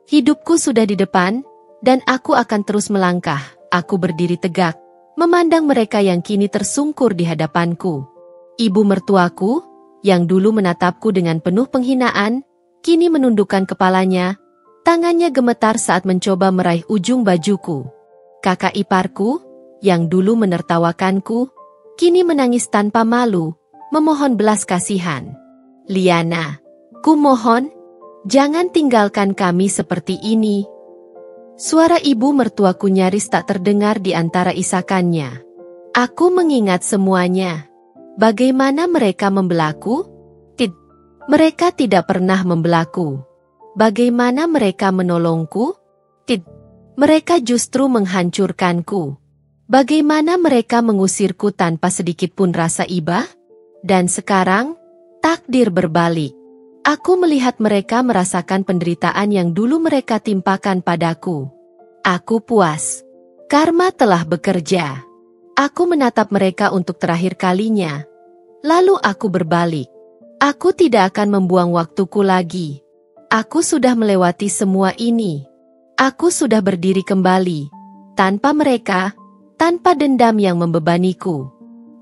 Hidupku sudah di depan, dan aku akan terus melangkah. Aku berdiri tegak, memandang mereka yang kini tersungkur di hadapanku. Ibu mertuaku, yang dulu menatapku dengan penuh penghinaan, kini menundukkan kepalanya, tangannya gemetar saat mencoba meraih ujung bajuku. Kakak iparku, yang dulu menertawakanku, kini menangis tanpa malu, memohon belas kasihan. Liana, ku mohon, jangan tinggalkan kami seperti ini. Suara ibu mertuaku nyaris tak terdengar di antara isakannya. Aku mengingat semuanya. Bagaimana mereka membelaku? Mereka tidak pernah membelaku. Bagaimana mereka menolongku? Mereka justru menghancurkanku. Bagaimana mereka mengusirku tanpa sedikit pun rasa iba? Dan sekarang, takdir berbalik. Aku melihat mereka merasakan penderitaan yang dulu mereka timpakan padaku. Aku puas. Karma telah bekerja. Aku menatap mereka untuk terakhir kalinya. Lalu aku berbalik. Aku tidak akan membuang waktuku lagi. Aku sudah melewati semua ini. Aku sudah berdiri kembali, tanpa mereka, tanpa dendam yang membebaniku.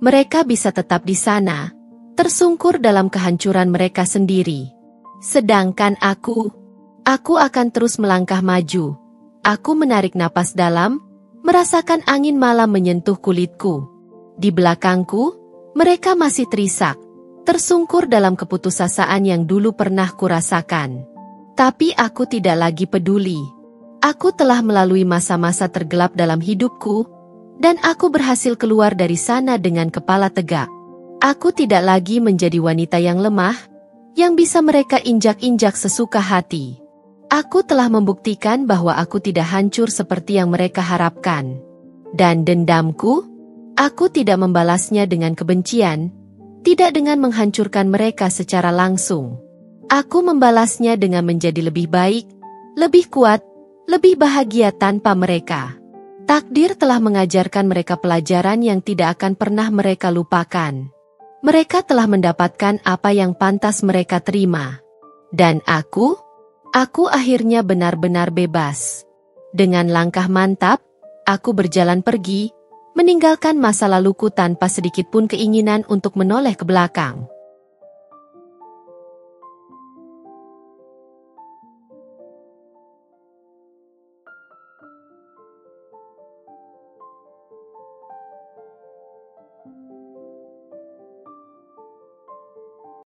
Mereka bisa tetap di sana, tersungkur dalam kehancuran mereka sendiri. Sedangkan aku akan terus melangkah maju. Aku menarik napas dalam, merasakan angin malam menyentuh kulitku. Di belakangku, mereka masih terisak, tersungkur dalam keputusasaan yang dulu pernah kurasakan. Tapi aku tidak lagi peduli. Aku telah melalui masa-masa tergelap dalam hidupku, dan aku berhasil keluar dari sana dengan kepala tegak. Aku tidak lagi menjadi wanita yang lemah, yang bisa mereka injak-injak sesuka hati. Aku telah membuktikan bahwa aku tidak hancur seperti yang mereka harapkan. Dan dendamku, aku tidak membalasnya dengan kebencian, tidak dengan menghancurkan mereka secara langsung. Aku membalasnya dengan menjadi lebih baik, lebih kuat, lebih bahagia tanpa mereka. Takdir telah mengajarkan mereka pelajaran yang tidak akan pernah mereka lupakan. Mereka telah mendapatkan apa yang pantas mereka terima. Dan aku akhirnya benar-benar bebas. Dengan langkah mantap, aku berjalan pergi, meninggalkan masa laluku tanpa sedikit pun keinginan untuk menoleh ke belakang.